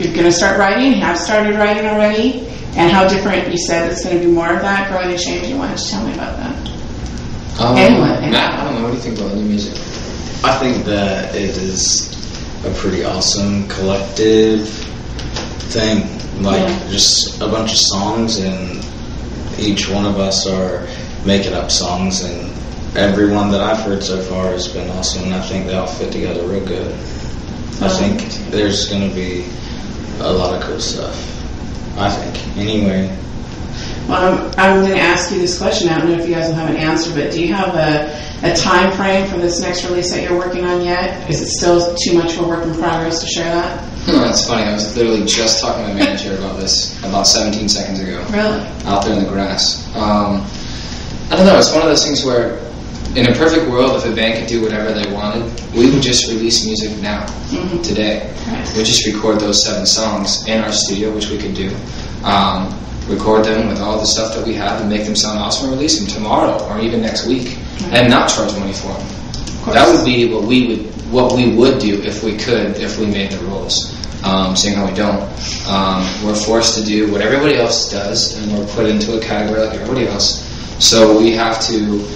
you're going to start writing, have started writing already, and how different, you said it's going to be more of that, growing and changing. Why don't you tell me about that? Matt, I don't know, what do you think about new music? I think that it is a pretty awesome collective thing, like just a bunch of songs, and each one of us are making up songs, and every one that I've heard so far has been awesome, and I think they all fit together real good. I think there's going to be a lot of cool stuff, I think, anyway. Well, I'm going to ask you this question. I don't know if you guys will have an answer, but do you have a time frame for this next release that you're working on yet? Is it still too much of a work in progress to share that? That's funny. I was literally just talking to my manager about this about 17 seconds ago. Really? Out there in the grass. I don't know. It's one of those things where, in a perfect world, if a band could do whatever they wanted, we would just release music now, today. Right. We'd just record those 7 songs in our studio, which we could do. Record them with all the stuff that we have and make them sound awesome and release them tomorrow or even next week, and not charge money for them. That would be what we would do if we could, if we made the rules. Seeing how we don't, we're forced to do what everybody else does, and we're put into a category like everybody else. So we have to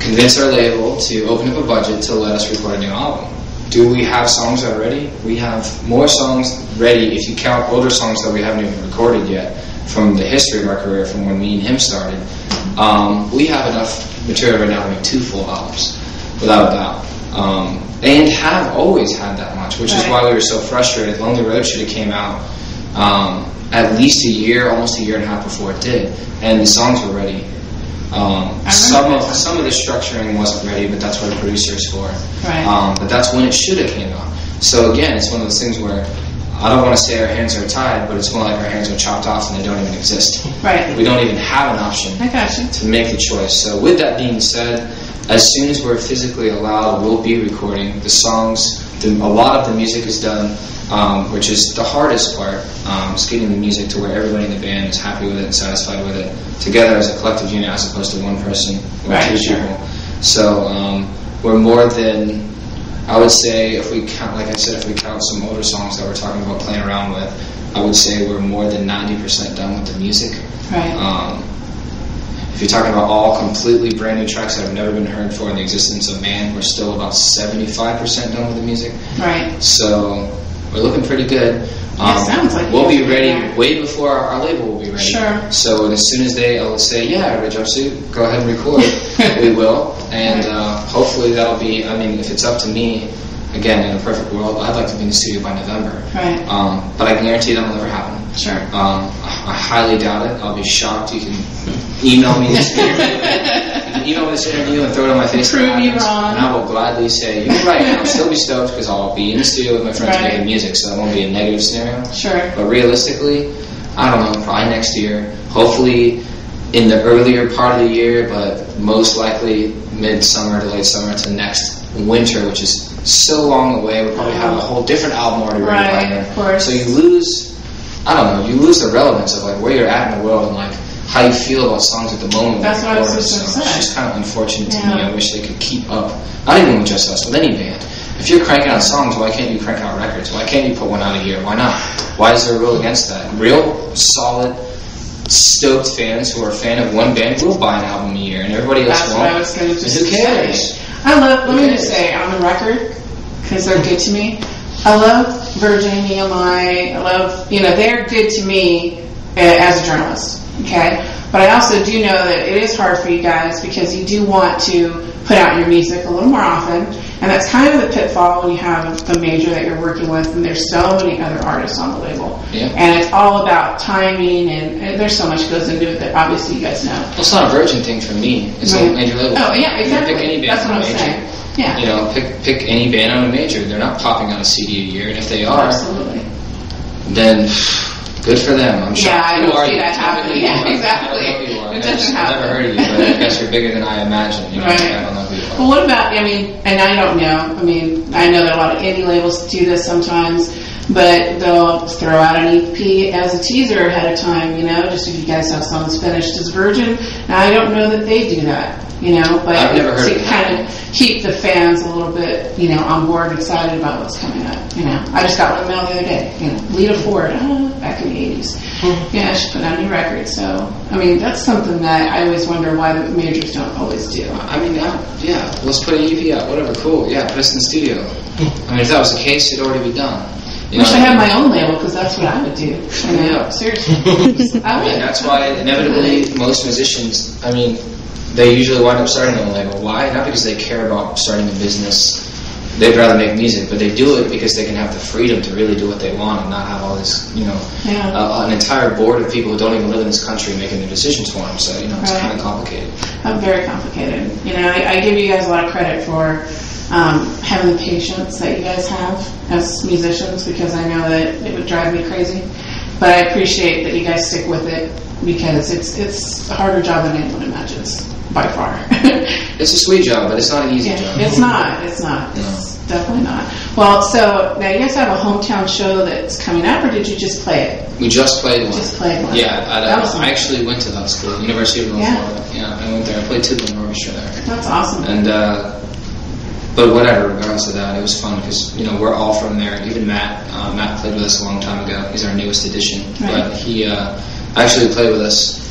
convince our label to open up a budget to let us record a new album. Do we have songs already? We have more songs ready if you count older songs that we haven't even recorded yet from the history of our career, from when me and him started. We have enough material right now to make 2 full albums, without a doubt. And have always had that much, which is why we were so frustrated. Lonely Road should have came out at least a year, almost a year and a half before it did, and the songs were ready. Some of the structuring wasn't ready, but that's what a producer is for. Right. But that's when it should have came out. So again, it's one of those things where I don't want to say our hands are tied, but it's more like our hands are chopped off and they don't even exist. Right. We don't even have an option to make the choice. So with that being said, as soon as we're physically allowed, we'll be recording the songs. A lot of the music is done, which is the hardest part, is getting the music to where everybody in the band is happy with it and satisfied with it, together as a collective unit as opposed to one person or 2 people. So we're more than, I would say, if we count, like I said, if we count some older songs that we're talking about playing around with, I would say we're more than 90% done with the music. Right. If you're talking about all completely brand new tracks that have never been heard before in the existence of man, we're still about 75% done with the music. Right. So we're looking pretty good. Sounds like we'll be ready way before our label will be ready. Sure. So as soon as they'll say, yeah, Red Jumpsuit, go ahead and record, we will. And hopefully that'll be, I mean, if it's up to me, again, in a perfect world, I'd like to be in the studio by November. Right. But I can guarantee that'll never happen. Sure. I highly doubt it. I'll be shocked. You can email me this interview and throw it on my face. Prove me wrong. And I will gladly say, you're right, and I'll still be stoked because I'll be in the studio with my friends making music, so that won't be a negative scenario. Sure. But realistically, I don't know, probably next year. Hopefully in the earlier part of the year, but most likely mid-summer to late summer to next winter, which is so long away. We'll probably have a whole different album already ready by then. Of course. So you lose, I don't know, you lose the relevance of like where you're at in the world and like how you feel about songs at the moment. That's what I was just going to say. It's just kind of unfortunate to me. I wish they could keep up. Not even with just us, with any band. If you're cranking out songs, why can't you crank out records? Why can't you put one out a year? Why not? Why is there a rule against that? Real, solid, stoked fans who are a fan of one band will buy an album a year, and everybody else won't. That's what I was going to just who cares? say. Let me just say, on the record, because they're good to me, I love Virgin, EMI, I love, they're good to me as a journalist, okay? But I also do know that it is hard for you guys because you do want to put out your music a little more often, and that's kind of the pitfall when you have a major that you're working with, and there's so many other artists on the label. Yeah. And it's all about timing, and there's so much goes into it that obviously you guys know. Well, it's not a Virgin thing for me. It's a major label. Oh, yeah, exactly. Pick any band that's what I'm saying. Yeah. Pick any band on a major. They're not popping out a CD a year, and if they are, absolutely, then good for them. I'm shocked. Yeah, I don't see that happening. Yeah, exactly. It doesn't happen. I've never heard of you, but I guess you're bigger than I imagined. Right. I don't know who you are. Well, what about, and I don't know. I know that a lot of indie labels do this sometimes, but they'll throw out an EP as a teaser ahead of time, just if you guys have songs finished as Virgin. Now, I don't know that they do that. you know, but I've never heard to of that. kind of keep the fans a little bit, you know, on board and excited about what's coming up, you know. I just got one mail the other day, you know, Lita Ford, back in the 80s. Yeah, she put out a new record, so, I mean, that's something that I always wonder why the majors don't always do. I mean, yeah, let's put an EP out, whatever, cool, yeah, put us in the studio. I mean, if that was the case, it'd already be done. You Wish I had my own label, because that's what I would do. You know? Yeah. Seriously. I would. And that's why, inevitably, most musicians, I mean, they usually wind up starting their own label. Why? Not because they care about starting a business. They'd rather make music, but they do it because they can have the freedom to really do what they want and not have all this, you know, an entire board of people who don't even live in this country making their decisions for them. So, you know, it's kind of complicated. I'm very complicated. You know, I give you guys a lot of credit for having the patience that you guys have as musicians, because I know that it would drive me crazy. But I appreciate that you guys stick with it, because it's a harder job than anyone imagines, by far. It's a sweet job, but it's not an easy job. It's not. It's definitely not. Well, so now you guys have a hometown show that's coming up, or did you just play it? We just played one. Just played one. Yeah, I actually went to that school, University of North Florida. Yeah, I went there. I played tuba and orchestra there. That's awesome. And but whatever, regardless of that, it was fun because, you know, we're all from there. Even Matt. Matt played with us a long time ago. He's our newest addition. Right. But he actually played with us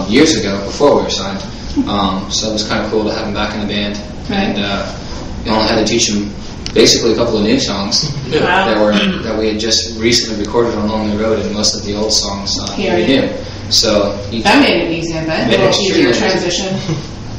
years ago before we were signed. So it was kind of cool to have him back in the band. Right. And we only had to teach him basically a couple of new songs that we had just recently recorded on Lonely Road, and most of the old songs we knew. So that made it easy, I bet. A little easier transition.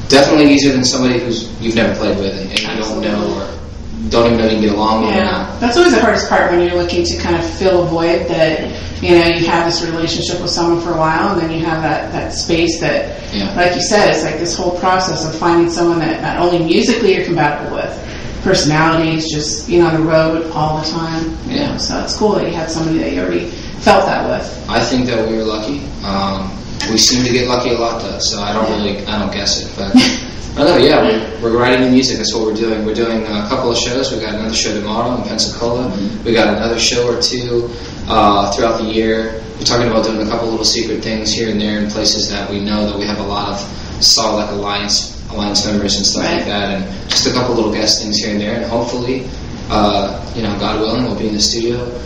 Definitely easier than somebody you've never played with and you don't know or don't even know you can get along with. Yeah, that's always the hardest part when you're looking to kind of fill a void that, you know, you have this relationship with someone for a while, and then you have that space that, like you said, it's like this whole process of finding someone that not only musically you're compatible with, personalities, just being on the road all the time. You know, so it's cool that you had somebody that you already felt that with. I think that we were lucky. We seem to get lucky a lot, though, so I don't guess it, but I don't know, we're writing new music. That's what we're doing. We're doing a couple of shows. We've got another show tomorrow in Pensacola. We got another show or two throughout the year. We're talking about doing a couple little secret things here and there in places that we know that we have a lot of solid, like alliance members and stuff like that, and just a couple little guest things here and there, and hopefully, you know, God willing, we'll be in the studio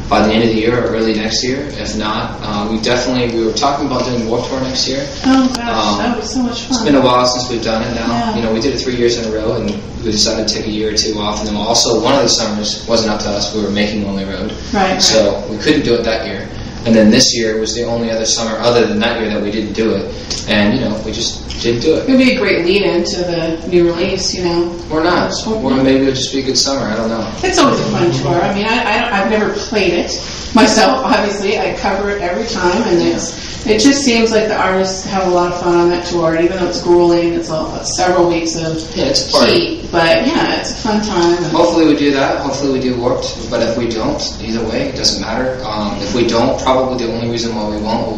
by the end of the year or early next year. If not, we were talking about doing Warped Tour next year. Oh gosh, that would be so much fun. It's been a while since we've done it now. You know, we did it 3 years in a row, and we decided to take a year or two off. And then also, one of the summers wasn't up to us. We were making Lonely Road. So we couldn't do it that year. And then this year was the only other summer other than that year that we didn't do it. And, you know, we just didn't do it. It would be a great lead-in to the new release, you know. Or not. Or maybe it'll just be a good summer. I don't know. It's always a fun tour. I mean, I've never played it myself, obviously. I cover it every time, and it just seems like the artists have a lot of fun on that tour. And even though it's grueling, it's several weeks of it's a party. heat. But, yeah, it's a fun time. Hopefully we do that. Hopefully we do Warped. But if we don't, either way, it doesn't matter. If we don't, probably the only reason why we won't,